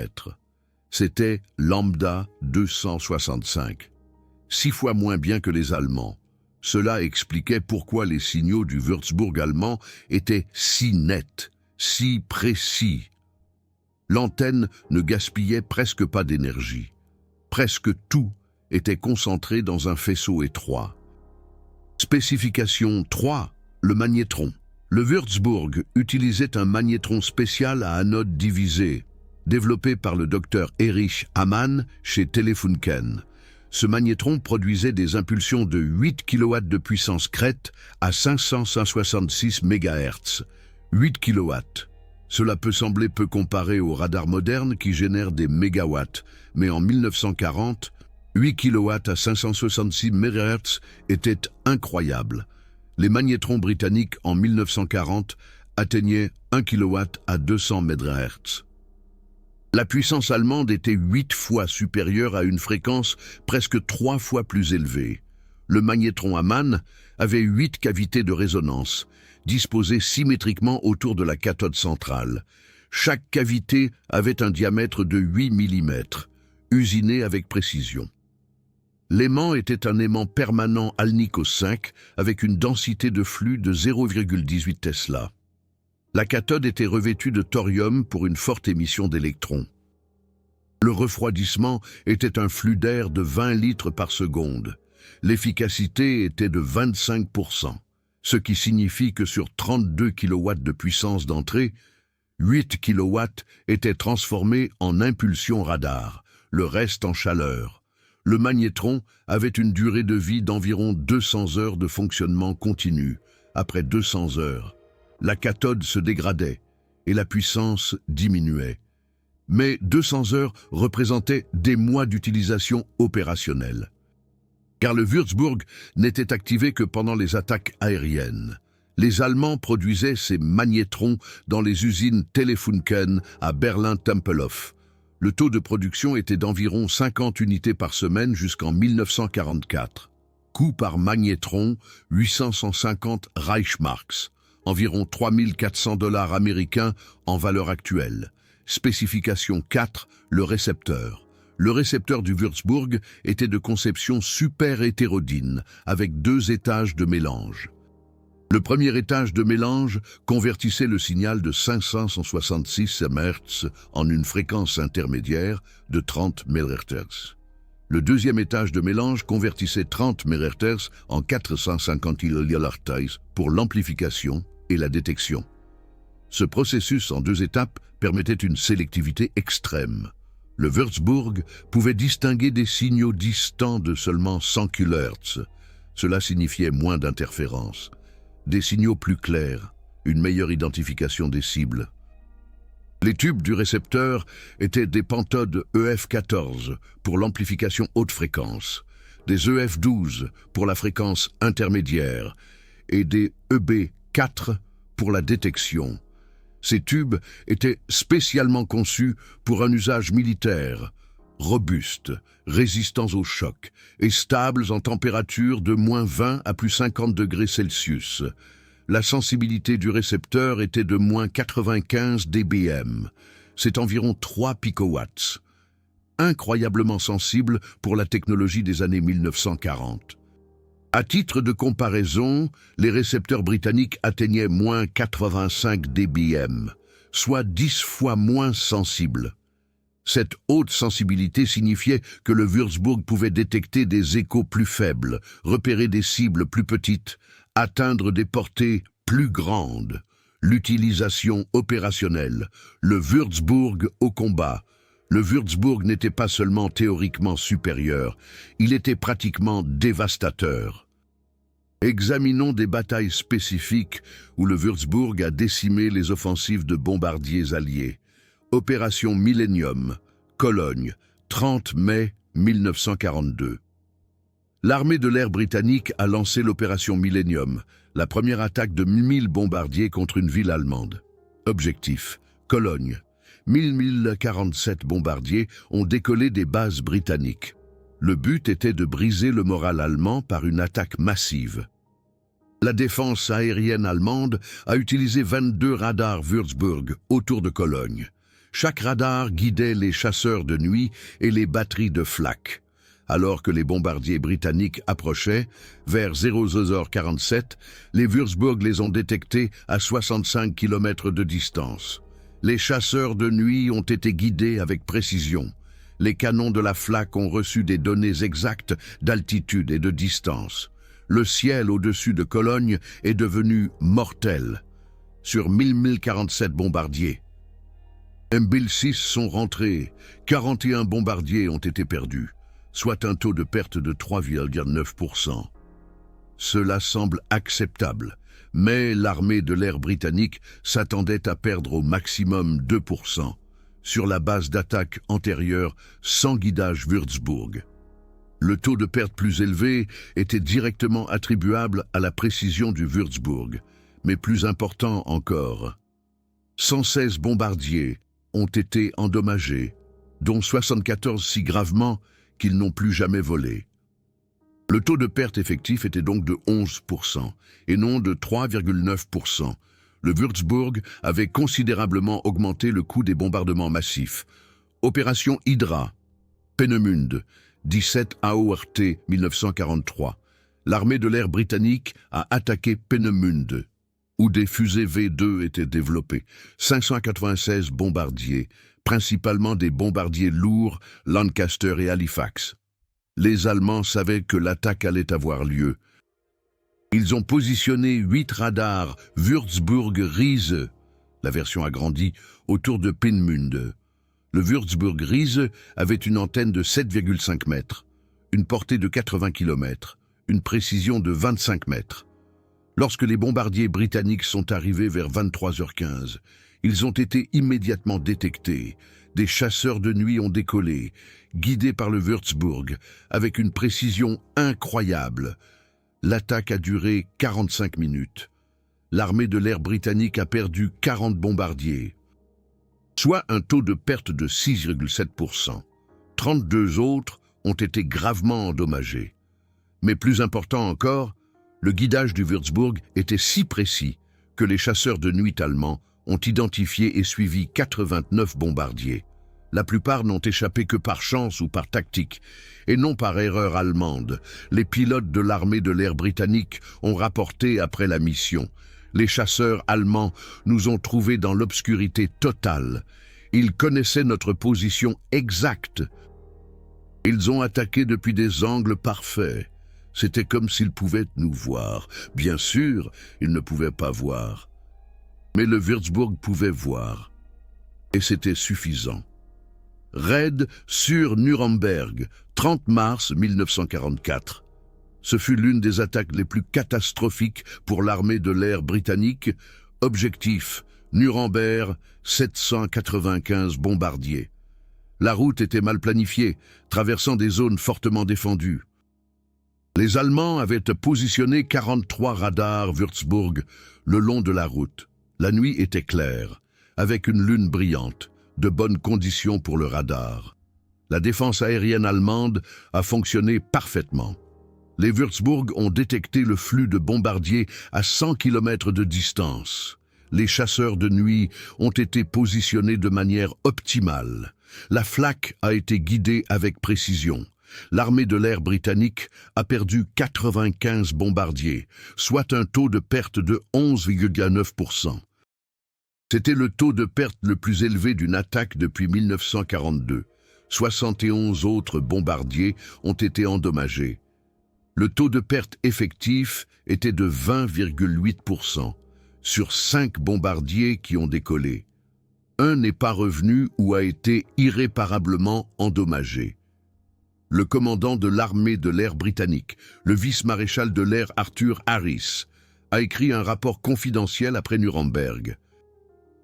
C'était lambda 265, 6 fois moins bien que les Allemands. Cela expliquait pourquoi les signaux du Würzburg allemand étaient si nets, si précis. L'antenne ne gaspillait presque pas d'énergie. Presque tout était concentré dans un faisceau étroit. Spécification 3. Le magnétron. Le Würzburg utilisait un magnétron spécial à anode divisée, développé par le docteur Erich Hamann chez Telefunken. Ce magnétron produisait des impulsions de 8 kW de puissance crête à 566 MHz. 8 kW. Cela peut sembler peu comparé aux radars modernes qui génèrent des mégawatts, mais en 1940, 8 kW à 566 MHz était incroyable. Les magnétrons britanniques en 1940 atteignaient 1 kW à 200 MHz. La puissance allemande était 8 fois supérieure à une fréquence presque 3 fois plus élevée. Le magnétron Hamann avait 8 cavités de résonance, disposées symétriquement autour de la cathode centrale. Chaque cavité avait un diamètre de 8 mm, usiné avec précision. L'aimant était un aimant permanent Alnico 5 avec une densité de flux de 0,18 Tesla. La cathode était revêtue de thorium pour une forte émission d'électrons. Le refroidissement était un flux d'air de 20 litres par seconde. L'efficacité était de 25%, ce qui signifie que sur 32 kW de puissance d'entrée, 8 kW étaient transformés en impulsion radar, le reste en chaleur. Le magnétron avait une durée de vie d'environ 200 heures de fonctionnement continu. Après 200 heures, la cathode se dégradait et la puissance diminuait. Mais 200 heures représentaient des mois d'utilisation opérationnelle. Car le Würzburg n'était activé que pendant les attaques aériennes. Les Allemands produisaient ces magnétrons dans les usines Telefunken à Berlin-Tempelhof. Le taux de production était d'environ 50 unités par semaine jusqu'en 1944. Coût par magnétron, 850 Reichsmarks, environ 3 400 $ américains en valeur actuelle. Spécification 4, le récepteur. Le récepteur du Würzburg était de conception super hétérodyne, avec 2 étages de mélange. Le premier étage de mélange convertissait le signal de 566 MHz en une fréquence intermédiaire de 30 MHz. Le deuxième étage de mélange convertissait 30 MHz en 450 kHz pour l'amplification et la détection. Ce processus en 2 étapes permettait une sélectivité extrême. Le Würzburg pouvait distinguer des signaux distants de seulement 100 kHz. Cela signifiait moins d'interférences. Des signaux plus clairs, une meilleure identification des cibles. Les tubes du récepteur étaient des pentodes EF14 pour l'amplification haute fréquence, des EF12 pour la fréquence intermédiaire et des EB4 pour la détection. Ces tubes étaient spécialement conçus pour un usage militaire, robustes, résistants au choc et stables en température de -20 à +50 degrés Celsius. La sensibilité du récepteur était de moins 95 dBm. C'est environ 3 picowatts. Incroyablement sensible pour la technologie des années 1940. À titre de comparaison, les récepteurs britanniques atteignaient moins 85 dBm, soit 10 fois moins sensibles. Cette haute sensibilité signifiait que le Würzburg pouvait détecter des échos plus faibles, repérer des cibles plus petites, atteindre des portées plus grandes. L'utilisation opérationnelle, le Würzburg au combat. Le Würzburg n'était pas seulement théoriquement supérieur, il était pratiquement dévastateur. Examinons des batailles spécifiques où le Würzburg a décimé les offensives de bombardiers alliés. Opération Millennium, Cologne, 30 mai 1942. L'armée de l'air britannique a lancé l'opération Millennium, la première attaque de 1000 bombardiers contre une ville allemande. Objectif, Cologne. 1047 bombardiers ont décollé des bases britanniques. Le but était de briser le moral allemand par une attaque massive. La défense aérienne allemande a utilisé 22 radars Würzburg autour de Cologne. Chaque radar guidait les chasseurs de nuit et les batteries de flak. Alors que les bombardiers britanniques approchaient, vers 00h47, les Würzburg les ont détectés à 65 km de distance. Les chasseurs de nuit ont été guidés avec précision. Les canons de la flak ont reçu des données exactes d'altitude et de distance. Le ciel au-dessus de Cologne est devenu mortel. Sur 1047 bombardiers, MBL-6 sont rentrés, 41 bombardiers ont été perdus, soit un taux de perte de 3,9%. Cela semble acceptable, mais l'armée de l'air britannique s'attendait à perdre au maximum 2%, sur la base d'attaque antérieure sans guidage Würzburg. Le taux de perte plus élevé était directement attribuable à la précision du Würzburg, mais plus important encore. 116 bombardiers ont été endommagés, dont 74 si gravement qu'ils n'ont plus jamais volé. Le taux de perte effectif était donc de 11% et non de 3,9%. Le Würzburg avait considérablement augmenté le coût des bombardements massifs. Opération Hydra, Peenemünde, 17 AORT 1943. L'armée de l'air britannique a attaqué Peenemünde, où des fusées V2 étaient développées. 596 bombardiers, principalement des bombardiers lourds, Lancaster et Halifax. Les Allemands savaient que l'attaque allait avoir lieu. Ils ont positionné 8 radars Würzburg-Riese, la version agrandie, autour de Peenemünde. Le Würzburg-Riese avait une antenne de 7,5 mètres, une portée de 80 km, une précision de 25 mètres. Lorsque les bombardiers britanniques sont arrivés vers 23h15, ils ont été immédiatement détectés. Des chasseurs de nuit ont décollé, guidés par le Würzburg, avec une précision incroyable. L'attaque a duré 45 minutes. L'armée de l'air britannique a perdu 40 bombardiers, soit un taux de perte de 6,7%. 32 autres ont été gravement endommagés. Mais plus important encore, le guidage du Würzburg était si précis que les chasseurs de nuit allemands ont identifié et suivi 89 bombardiers. La plupart n'ont échappé que par chance ou par tactique, et non par erreur allemande. Les pilotes de l'armée de l'air britannique ont rapporté après la mission. Les chasseurs allemands nous ont trouvés dans l'obscurité totale. Ils connaissaient notre position exacte. Ils ont attaqué depuis des angles parfaits. C'était comme s'ils pouvaient nous voir. Bien sûr, ils ne pouvaient pas voir. Mais le Würzburg pouvait voir. Et c'était suffisant. Raid sur Nuremberg, 30 mars 1944. Ce fut l'une des attaques les plus catastrophiques pour l'armée de l'air britannique. Objectif, Nuremberg, 795 bombardiers. La route était mal planifiée, traversant des zones fortement défendues. Les Allemands avaient positionné 43 radars Würzburg le long de la route. La nuit était claire, avec une lune brillante, de bonnes conditions pour le radar. La défense aérienne allemande a fonctionné parfaitement. Les Würzburg ont détecté le flux de bombardiers à 100 km de distance. Les chasseurs de nuit ont été positionnés de manière optimale. La Flak a été guidée avec précision. L'armée de l'air britannique a perdu 95 bombardiers, soit un taux de perte de 11,9%. C'était le taux de perte le plus élevé d'une attaque depuis 1942. 71 autres bombardiers ont été endommagés. Le taux de perte effectif était de 20,8% sur 5 bombardiers qui ont décollé. Un n'est pas revenu ou a été irréparablement endommagé. Le commandant de l'armée de l'air britannique, le vice-maréchal de l'air Arthur Harris, a écrit un rapport confidentiel après Nuremberg.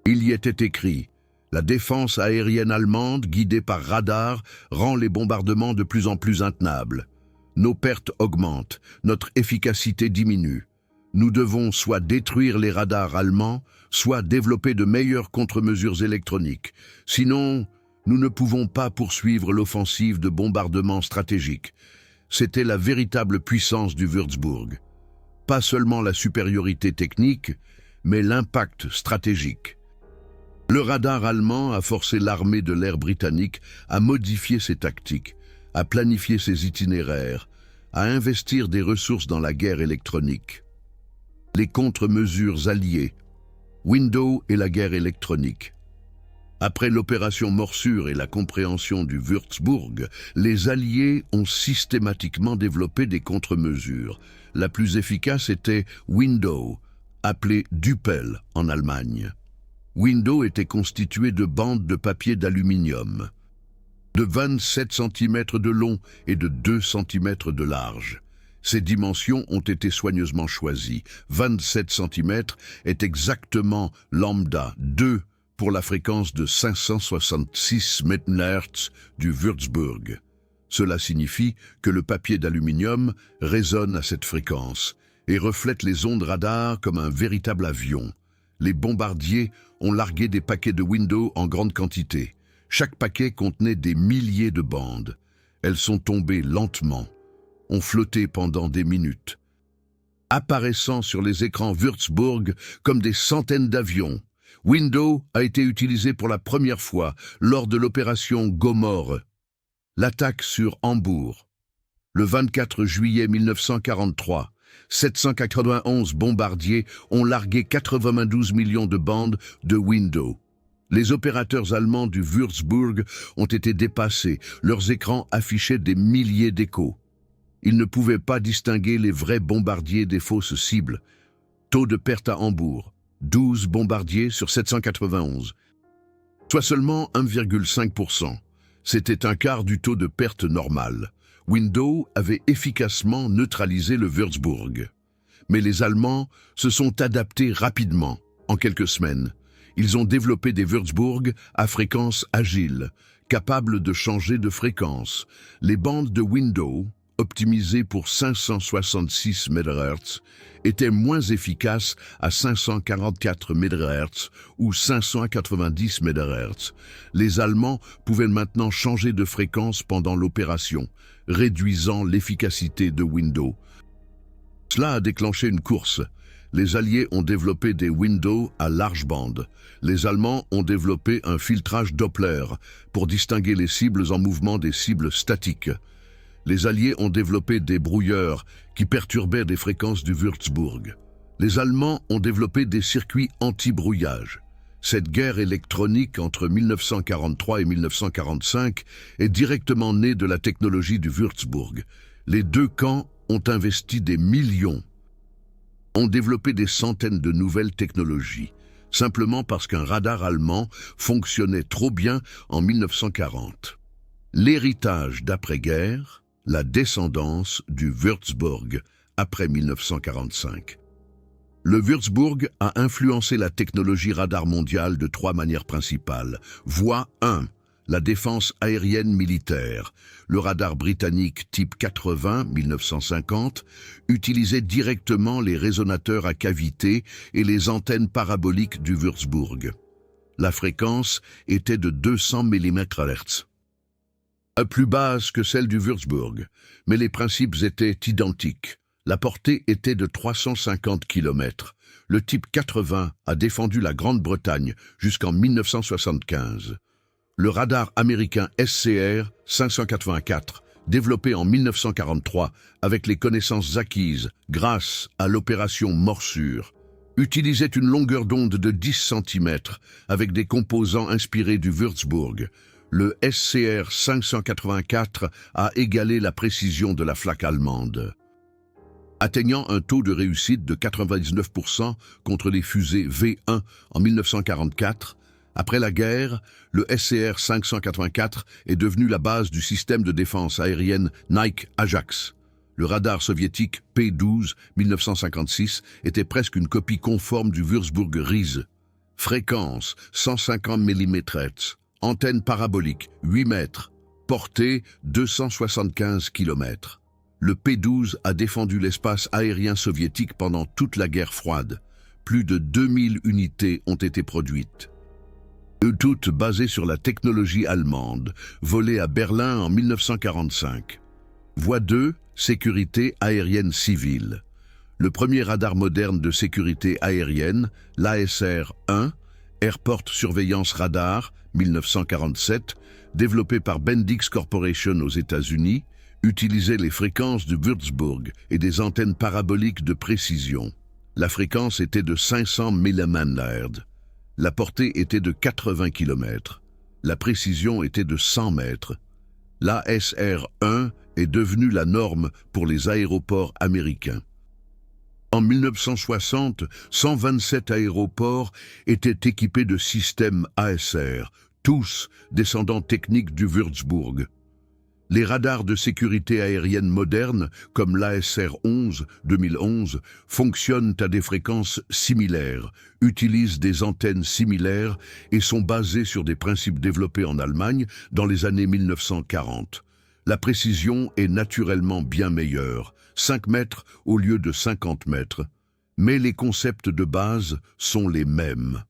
Il y était écrit « La défense aérienne allemande, guidée par radar, rend les bombardements de plus en plus intenables. Nos pertes augmentent, notre efficacité diminue. Nous devons soit détruire les radars allemands, soit développer de meilleures contre-mesures électroniques. Sinon, nous ne pouvons pas poursuivre l'offensive de bombardement stratégique. » C'était la véritable puissance du Würzburg. Pas seulement la supériorité technique, mais l'impact stratégique. Le radar allemand a forcé l'armée de l'air britannique à modifier ses tactiques, à planifier ses itinéraires, à investir des ressources dans la guerre électronique. Les contre-mesures alliées, Window et la guerre électronique. Après l'opération Morsure et la compréhension du Würzburg, les Alliés ont systématiquement développé des contre-mesures. La plus efficace était Window, appelée Düppel en Allemagne. Window était constitué de bandes de papier d'aluminium, de 27 cm de long et de 2 cm de large. Ces dimensions ont été soigneusement choisies. 27 cm est exactement lambda 2 pour la fréquence de 566 MHz du Würzburg. Cela signifie que le papier d'aluminium résonne à cette fréquence et reflète les ondes radar comme un véritable avion. Les bombardiers ont largué des paquets de Window en grande quantité. Chaque paquet contenait des milliers de bandes. Elles sont tombées lentement, ont flotté pendant des minutes, apparaissant sur les écrans Würzburg comme des centaines d'avions. Window a été utilisé pour la première fois lors de l'opération Gomorrhe, l'attaque sur Hambourg. Le 24 juillet 1943, 791 bombardiers ont largué 92 millions de bandes de Window. Les opérateurs allemands du Würzburg ont été dépassés, leurs écrans affichaient des milliers d'échos. Ils ne pouvaient pas distinguer les vrais bombardiers des fausses cibles. Taux de perte à Hambourg, 12 bombardiers sur 791, soit seulement 1,5%. C'était un quart du taux de perte normal. Window avait efficacement neutralisé le Würzburg. Mais les Allemands se sont adaptés rapidement, en quelques semaines. Ils ont développé des Würzburg à fréquence agile, capables de changer de fréquence. Les bandes de Window, optimisées pour 566 MHz, étaient moins efficaces à 544 MHz ou 590 MHz. Les Allemands pouvaient maintenant changer de fréquence pendant l'opération, réduisant l'efficacité de Window. Cela a déclenché une course. Les Alliés ont développé des Window à large bande. Les Allemands ont développé un filtrage Doppler pour distinguer les cibles en mouvement des cibles statiques. Les Alliés ont développé des brouilleurs qui perturbaient des fréquences du Würzburg. Les Allemands ont développé des circuits anti-brouillage. Cette guerre électronique entre 1943 et 1945 est directement née de la technologie du Würzburg. Les deux camps ont investi des millions, ont développé des centaines de nouvelles technologies, simplement parce qu'un radar allemand fonctionnait trop bien en 1940. L'héritage d'après-guerre, la descendance du Würzburg après 1945. Le Würzburg a influencé la technologie radar mondiale de 3 manières principales. Voie 1. La défense aérienne militaire. Le radar britannique type 80, 1950, utilisait directement les résonateurs à cavité et les antennes paraboliques du Würzburg. La fréquence était de 200 mmHz. Plus basse que celle du Würzburg, mais les principes étaient identiques. La portée était de 350 km. Le type 80 a défendu la Grande-Bretagne jusqu'en 1975. Le radar américain SCR 584, développé en 1943 avec les connaissances acquises grâce à l'opération Morsure, utilisait une longueur d'onde de 10 cm avec des composants inspirés du Würzburg. Le SCR 584 a égalé la précision de la flaque allemande, atteignant un taux de réussite de 99% contre les fusées V1 en 1944. Après la guerre, le SCR 584 est devenu la base du système de défense aérienne Nike Ajax. Le radar soviétique P-12 1956 était presque une copie conforme du Würzburg RIS. Fréquence 150 mm, antenne parabolique 8 mètres, portée 275 km. Le P-12 a défendu l'espace aérien soviétique pendant toute la guerre froide. Plus de 2000 unités ont été produites. Toutes basées sur la technologie allemande, volées à Berlin en 1945. Voie 2, sécurité aérienne civile. Le premier radar moderne de sécurité aérienne, l'ASR-1, Airport Surveillance Radar, 1947, développé par Bendix Corporation aux États-Unis, utilisait les fréquences du Würzburg et des antennes paraboliques de précision. La fréquence était de 500 mmHz. La portée était de 80 km. La précision était de 100 mètres. L'ASR-1 est devenue la norme pour les aéroports américains. En 1960, 127 aéroports étaient équipés de systèmes ASR, tous descendants techniques du Würzburg. Les radars de sécurité aérienne modernes, comme l'ASR-11 2011, fonctionnent à des fréquences similaires, utilisent des antennes similaires et sont basés sur des principes développés en Allemagne dans les années 1940. La précision est naturellement bien meilleure, 5 mètres au lieu de 50 mètres, mais les concepts de base sont les mêmes.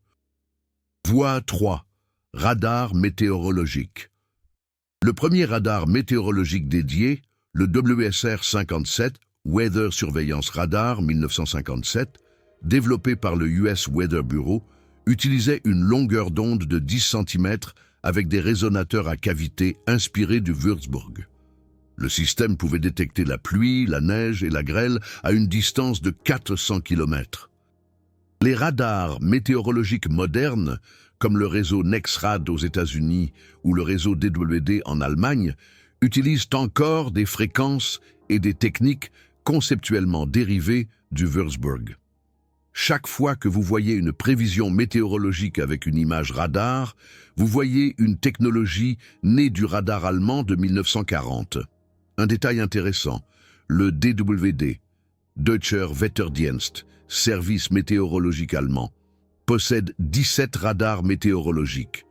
Voie 3. Radar météorologique. Le premier radar météorologique dédié, le WSR-57, Weather Surveillance Radar 1957, développé par le US Weather Bureau, utilisait une longueur d'onde de 10 cm avec des résonateurs à cavité inspirés du Würzburg. Le système pouvait détecter la pluie, la neige et la grêle à une distance de 400 km. Les radars météorologiques modernes, comme le réseau NEXRAD aux États-Unis ou le réseau DWD en Allemagne, utilisent encore des fréquences et des techniques conceptuellement dérivées du Würzburg. Chaque fois que vous voyez une prévision météorologique avec une image radar, vous voyez une technologie née du radar allemand de 1940. Un détail intéressant, le DWD, Deutscher Wetterdienst, service météorologique allemand, possède 17 radars météorologiques.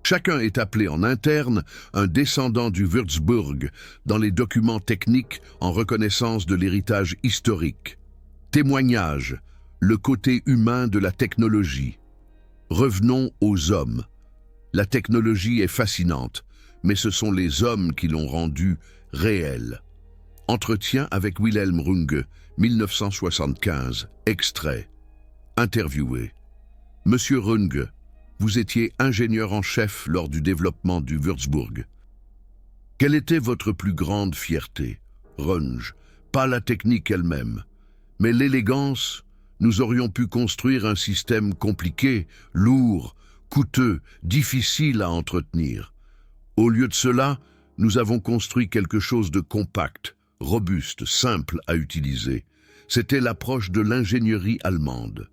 Chacun est appelé en interne un descendant du Würzburg dans les documents techniques en reconnaissance de l'héritage historique. Témoignage, le côté humain de la technologie. Revenons aux hommes. La technologie est fascinante, mais ce sont les hommes qui l'ont rendue réelle. Entretien avec Wilhelm Runge, 1975, extrait. Interviewé. Monsieur Runge, vous étiez ingénieur en chef lors du développement du Würzburg. Quelle était votre plus grande fierté? Runge, pas la technique elle-même, mais l'élégance. Nous aurions pu construire un système compliqué, lourd, coûteux, difficile à entretenir. Au lieu de cela, nous avons construit quelque chose de compact, robuste, simple à utiliser. C'était l'approche de l'ingénierie allemande.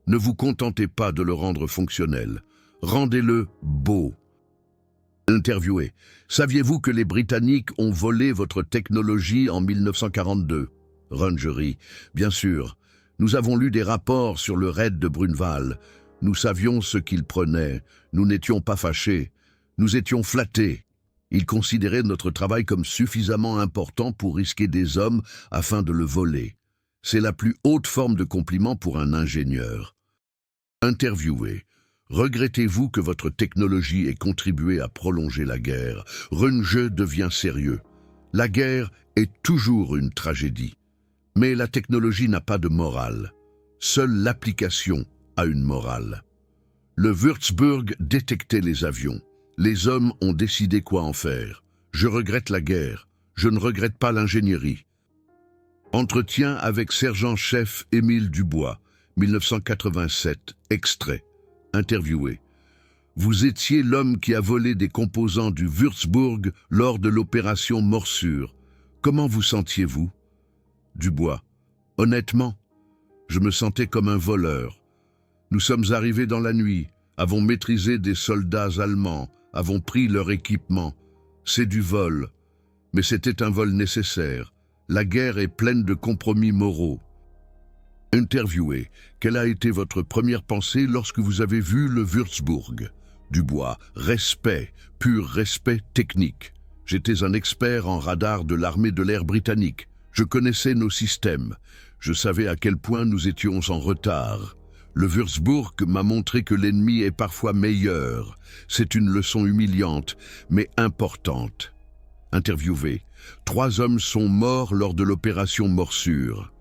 Ne vous contentez pas de le rendre fonctionnel. Rendez-le beau. Interviewé. Saviez-vous que les Britanniques ont volé votre technologie en 1942? Rungerie. Bien sûr. Nous avons lu des rapports sur le raid de Brunval. Nous savions ce qu'ils prenaient. Nous n'étions pas fâchés. Nous étions flattés. Ils considéraient notre travail comme suffisamment important pour risquer des hommes afin de le voler. C'est la plus haute forme de compliment pour un ingénieur. Interviewé. Regrettez-vous que votre technologie ait contribué à prolonger la guerre? Runge devient sérieux. La guerre est toujours une tragédie. Mais la technologie n'a pas de morale. Seule l'application a une morale. Le Würzburg détectait les avions. Les hommes ont décidé quoi en faire. Je regrette la guerre. Je ne regrette pas l'ingénierie. Entretien avec sergent-chef Émile Dubois, 1987, extrait. Interviewé. Vous étiez l'homme qui a volé des composants du Würzburg lors de l'opération Morsure. Comment vous sentiez-vous? Dubois. Honnêtement, je me sentais comme un voleur. Nous sommes arrivés dans la nuit, avons maîtrisé des soldats allemands, avons pris leur équipement. C'est du vol. Mais c'était un vol nécessaire. La guerre est pleine de compromis moraux. Interviewé. Quelle a été votre première pensée lorsque vous avez vu le Würzburg? Dubois. Respect, pur respect technique. J'étais un expert en radar de l'armée de l'air britannique. Je connaissais nos systèmes. Je savais à quel point nous étions en retard. Le Würzburg m'a montré que l'ennemi est parfois meilleur. C'est une leçon humiliante, mais importante. Interviewé. 3 hommes sont morts lors de l'opération Morsure.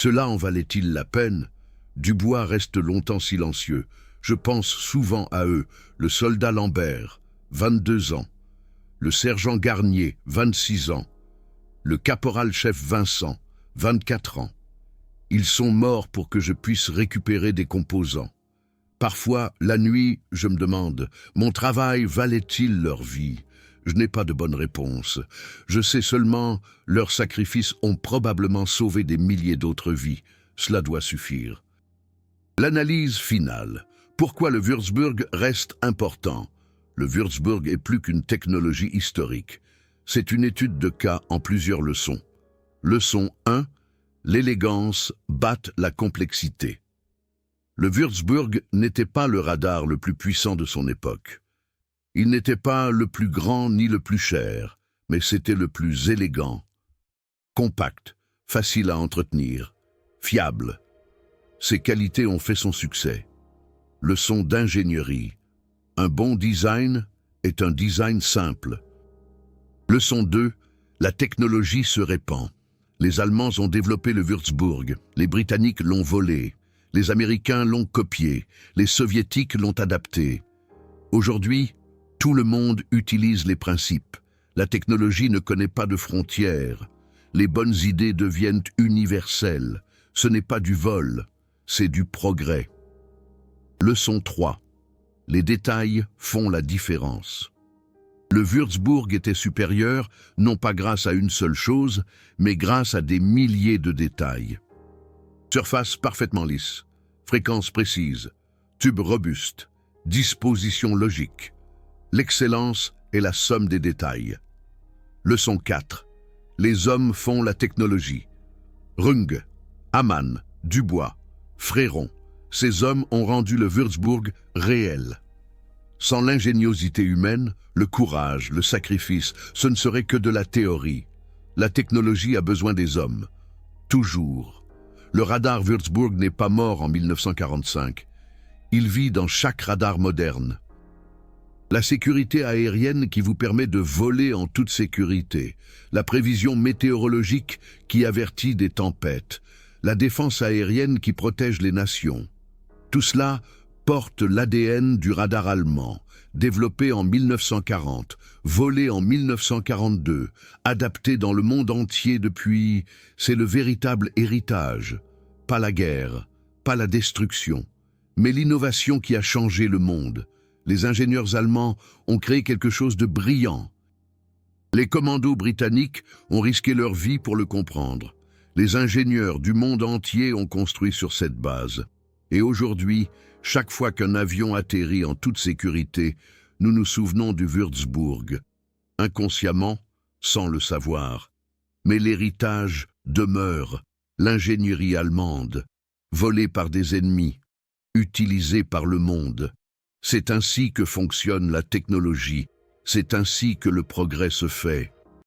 Cela en valait-il la peine? Dubois reste longtemps silencieux. Je pense souvent à eux. Le soldat Lambert, 22 ans. Le sergent Garnier, 26 ans. Le caporal-chef Vincent, 24 ans. Ils sont morts pour que je puisse récupérer des composants. Parfois, la nuit, je me demande, mon travail valait-il leur vie? Je n'ai pas de bonne réponse. Je sais seulement, leurs sacrifices ont probablement sauvé des milliers d'autres vies. Cela doit suffire. L'analyse finale. Pourquoi le Würzburg reste important? Le Würzburg est plus qu'une technologie historique. C'est une étude de cas en plusieurs leçons. Leçon 1. L'élégance batte la complexité. Le Würzburg n'était pas le radar le plus puissant de son époque. Il n'était pas le plus grand ni le plus cher, mais c'était le plus élégant. Compact, facile à entretenir, fiable. Ces qualités ont fait son succès. Leçon d'ingénierie. Un bon design est un design simple. Leçon 2. La technologie se répand. Les Allemands ont développé le Würzburg, les Britanniques l'ont volé, les Américains l'ont copié, les Soviétiques l'ont adapté. Aujourd'hui, tout le monde utilise les principes. La technologie ne connaît pas de frontières. Les bonnes idées deviennent universelles. Ce n'est pas du vol, c'est du progrès. Leçon 3. Les détails font la différence. Le Würzburg était supérieur, non pas grâce à une seule chose, mais grâce à des milliers de détails. Surface parfaitement lisse, fréquence précise, tube robuste, disposition logique. L'excellence est la somme des détails. Leçon 4. Les hommes font la technologie. Runge, Hamann, Dubois, Fréron, ces hommes ont rendu le Würzburg réel. Sans l'ingéniosité humaine, le courage, le sacrifice, ce ne serait que de la théorie. La technologie a besoin des hommes. Toujours. Le radar Würzburg n'est pas mort en 1945. Il vit dans chaque radar moderne. La sécurité aérienne qui vous permet de voler en toute sécurité, la prévision météorologique qui avertit des tempêtes, la défense aérienne qui protège les nations. Tout cela porte l'ADN du radar allemand, développé en 1940, volé en 1942, adapté dans le monde entier depuis, c'est le véritable héritage. Pas la guerre, pas la destruction, mais l'innovation qui a changé le monde. Les ingénieurs allemands ont créé quelque chose de brillant. Les commandos britanniques ont risqué leur vie pour le comprendre. Les ingénieurs du monde entier ont construit sur cette base. Et aujourd'hui, chaque fois qu'un avion atterrit en toute sécurité, nous nous souvenons du Würzburg. Inconsciemment, sans le savoir. Mais l'héritage demeure, l'ingénierie allemande, volée par des ennemis, utilisée par le monde. C'est ainsi que fonctionne la technologie, c'est ainsi que le progrès se fait.